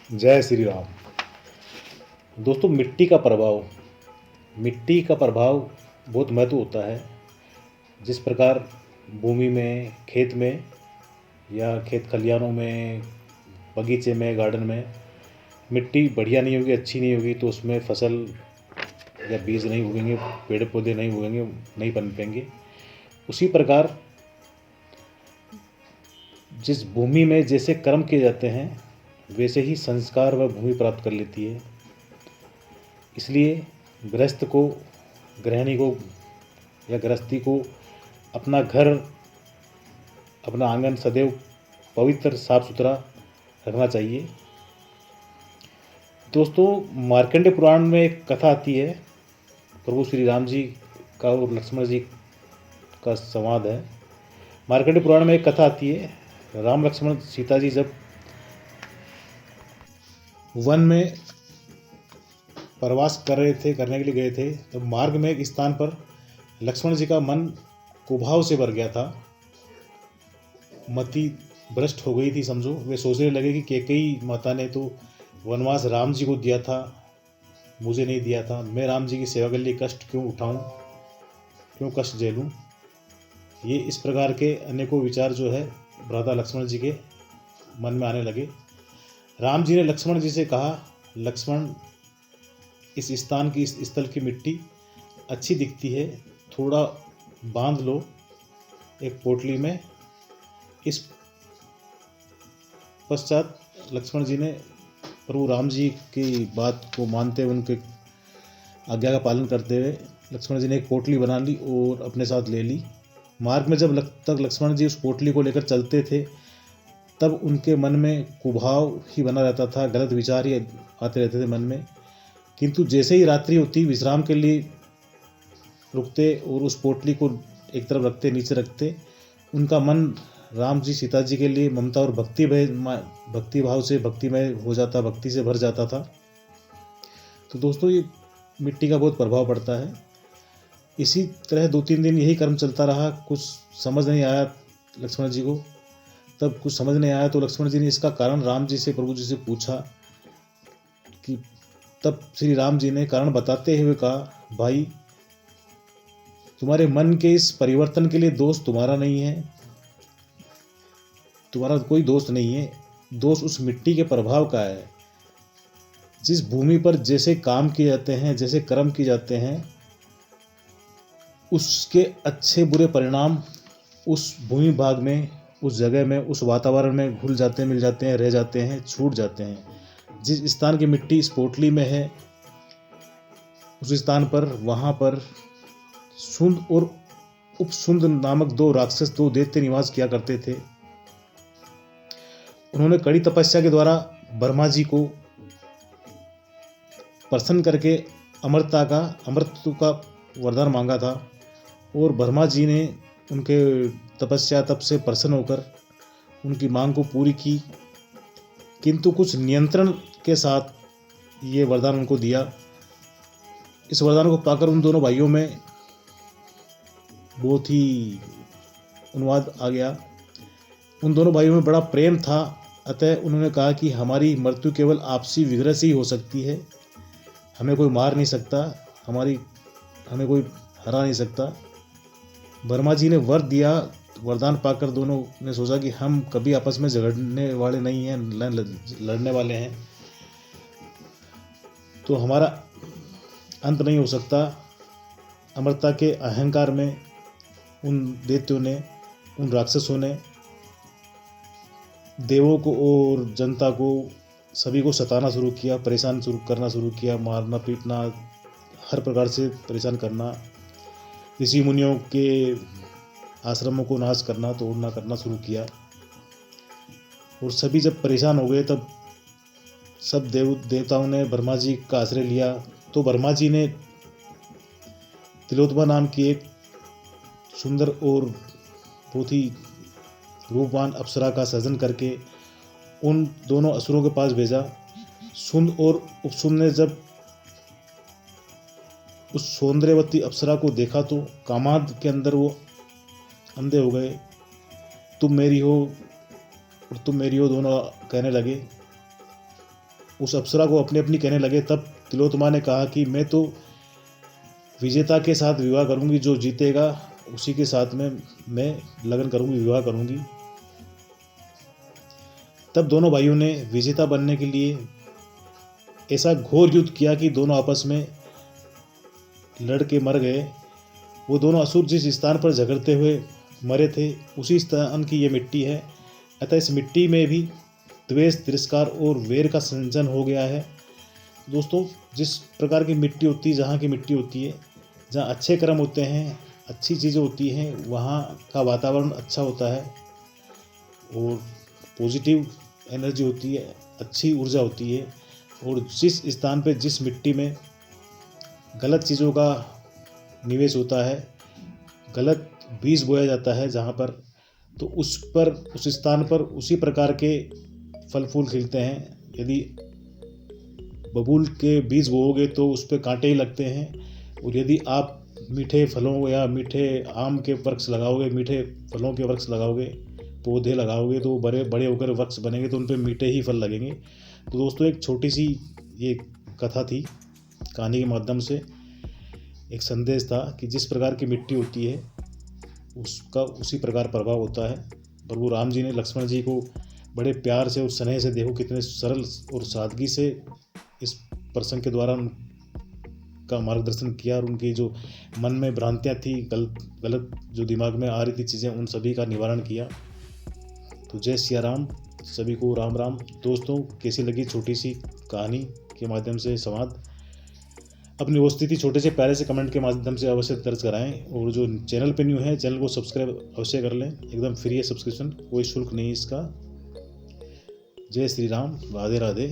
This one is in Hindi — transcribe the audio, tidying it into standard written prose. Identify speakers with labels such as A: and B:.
A: जय श्री राम। दोस्तों, मिट्टी का प्रभाव बहुत महत्व होता है। जिस प्रकार भूमि में, खेत में या खेत खलिहानों में, बगीचे में, गार्डन में मिट्टी बढ़िया नहीं होगी, अच्छी नहीं होगी तो उसमें फसल या बीज नहीं उगेंगे, पेड़ पौधे नहीं उगेंगे, नहीं पनपेंगे। उसी प्रकार जिस भूमि में जैसे कर्म किए जाते हैं वैसे ही संस्कार वह भूमि प्राप्त कर लेती है। इसलिए गृहस्थ को, गृहिणी को या गृहस्थी को अपना घर, अपना आंगन सदैव पवित्र, साफ सुथरा रखना चाहिए। दोस्तों, मार्कंडेय पुराण में एक कथा आती है। प्रभु श्री राम जी का और लक्ष्मण जी का संवाद है। मार्कंडेय पुराण में एक कथा आती है। राम लक्ष्मण सीता जी जब वन में प्रवास करने के लिए गए थे, तो मार्ग में एक स्थान पर लक्ष्मण जी का मन कुभाव से भर गया था। मति भ्रष्ट हो गई थी, समझो। वे सोचने लगे कि कैकेयी माता ने तो वनवास राम जी को दिया था, मुझे नहीं दिया था। मैं राम जी की सेवा के लिए कष्ट क्यों उठाऊं, क्यों कष्ट झेलूं। ये इस प्रकार के अनेकों विचार जो है भ्राता लक्ष्मण जी के मन में आने लगे। राम जी ने लक्ष्मण जी से कहा, लक्ष्मण, इस स्थान की, इस स्थल की मिट्टी अच्छी दिखती है, थोड़ा बांध लो एक पोटली में। इस पश्चात लक्ष्मण जी ने प्रभु राम जी की बात को मानते हुए, उनके आज्ञा का पालन करते हुए लक्ष्मण जी ने एक पोटली बना ली और अपने साथ ले ली। मार्ग में जब तक लक्ष्मण जी उस पोटली को लेकर चलते थे, तब उनके मन में कुभाव ही बना रहता था, गलत विचार ही आते रहते थे मन में। किंतु जैसे ही रात्रि होती, विश्राम के लिए रुकते और उस पोटली को एक तरफ रखते, नीचे रखते, उनका मन राम जी, सीता जी के लिए ममता और भक्ति भाव से भक्तिमय हो जाता, भक्ति से भर जाता था। तो दोस्तों, ये मिट्टी का बहुत प्रभाव पड़ता है। इसी तरह 2-3 दिन यही कर्म चलता रहा। कुछ समझ नहीं आया लक्ष्मण जी को। तब कुछ समझ नहीं आया तो लक्ष्मण जी ने इसका कारण राम जी से, प्रभु जी से पूछा। कि तब श्री राम जी ने कारण बताते हुए कहा, भाई, तुम्हारे मन के इस परिवर्तन के लिए दोष तुम्हारा नहीं है, तुम्हारा कोई दोष नहीं है। दोष उस मिट्टी के प्रभाव का है। जिस भूमि पर जैसे काम किए जाते हैं, जैसे कर्म किए जाते हैं, उसके अच्छे बुरे परिणाम उस भूमि भाग में, उस जगह में, उस वातावरण में घुल जाते हैं, मिल जाते हैं, रह जाते हैं, छूट जाते हैं। जिस स्थान की मिट्टी इस पोटली में है, उस स्थान पर, वहाँ पर सुंद और उपसुंद नामक 2 राक्षस, 2 दैत्य निवास किया करते थे। उन्होंने कड़ी तपस्या के द्वारा ब्रह्मा जी को प्रसन्न करके अमृतत्व का वरदान मांगा था। और ब्रह्मा जी ने उनके तपस्या तप से प्रसन्न होकर उनकी मांग को पूरी की। किंतु कुछ नियंत्रण के साथ ये वरदान उनको दिया। इस वरदान को पाकर उन दोनों भाइयों में बहुत ही उन्माद आ गया। उन दोनों भाइयों में बड़ा प्रेम था। अतः उन्होंने कहा कि हमारी मृत्यु केवल आपसी विग्रह से ही हो सकती है, हमें कोई मार नहीं सकता, हमें कोई हरा नहीं सकता। ब्रह्मा जी ने वर दिया। वरदान पाकर दोनों ने सोचा कि हम कभी आपस में झगड़ने वाले नहीं हैं, लड़ने वाले हैं, तो हमारा अंत नहीं हो सकता। अमरता के अहंकार में उन दैत्यों ने, उन राक्षसों ने देवों को और जनता को, सभी को सताना शुरू किया, परेशान करना शुरू किया, मारना पीटना, हर प्रकार से परेशान करना, ऋषि मुनियों के आश्रमों को नाश करना, तोड़ना करना शुरू किया। और सभी जब परेशान हो गए, तब सब देवताओं ने ब्रह्मा जी का आश्रय लिया। तो ब्रह्मा जी ने तिलोत्तमा नाम की एक सुंदर और बहुत ही रूपवान अप्सरा का सृजन करके उन दोनों असुरों के पास भेजा। सुंद और उपसुंद ने जब उस सौंदर्यवती अप्सरा को देखा तो कामाद के अंदर वो अंधे हो गए। तुम मेरी हो और तुम मेरी हो, दोनों कहने लगे। उस अप्सरा को अपनी अपनी कहने लगे, तब तिलोत्तमा ने कहा कि मैं तो विजेता के साथ विवाह करूंगी, जो जीतेगा उसी के साथ में मैं लगन करूंगी, विवाह करूंगी। तब दोनों भाइयों ने विजेता बनने के लिए ऐसा घोर युद्ध किया कि दोनों आपस में लड़ के मर गए। वो दोनों असुर जिस स्थान पर झगड़ते हुए मरे थे उसी स्थान की ये मिट्टी है। अतः इस मिट्टी में भी द्वेष, तिरस्कार और वैर का संचन हो गया है। दोस्तों, जिस प्रकार की मिट्टी होती है, जहाँ की मिट्टी होती है, जहाँ अच्छे कर्म होते हैं, अच्छी चीज़ें होती हैं, वहाँ का वातावरण अच्छा होता है और पॉजिटिव एनर्जी होती है, अच्छी ऊर्जा होती है। और जिस स्थान पे, जिस मिट्टी में गलत चीज़ों का निवेश होता है, गलत बीज बोया जाता है जहाँ पर, तो उस स्थान पर उसी प्रकार के फल फूल खिलते हैं। यदि बबूल के बीज बोओगे तो उस पर कांटे ही लगते हैं, और यदि आप मीठे फलों या मीठे आम के वृक्ष लगाओगे, मीठे फलों के वृक्ष लगाओगे, पौधे लगाओगे, तो वो बड़े बड़े होकर वृक्ष बनेंगे, तो उन पर मीठे ही फल लगेंगे। तो दोस्तों, एक छोटी सी ये कथा थी, कहानी के माध्यम से एक संदेश था कि जिस प्रकार की मिट्टी होती है उसका उसी प्रकार प्रभाव होता है। प्रभु राम जी ने लक्ष्मण जी को बड़े प्यार से और स्नेह से, देखो कितने सरल और सादगी से इस प्रसंग के द्वारा उनका मार्गदर्शन किया, और उनकी जो मन में भ्रांतियाँ थी, गलत जो दिमाग में आ रही थी चीज़ें, उन सभी का निवारण किया। तो जय सिया राम, सभी को राम राम। दोस्तों, कैसी लगी छोटी सी कहानी के माध्यम से संवाद? अपनी उपस्थिति छोटे से प्यारे से कमेंट के माध्यम से अवश्य दर्ज कराएं, और जो चैनल पे न्यू है चैनल को सब्सक्राइब अवश्य कर लें। एकदम फ्री है सब्सक्रिप्शन, कोई शुल्क नहीं इसका। जय श्री राम, राधे राधे।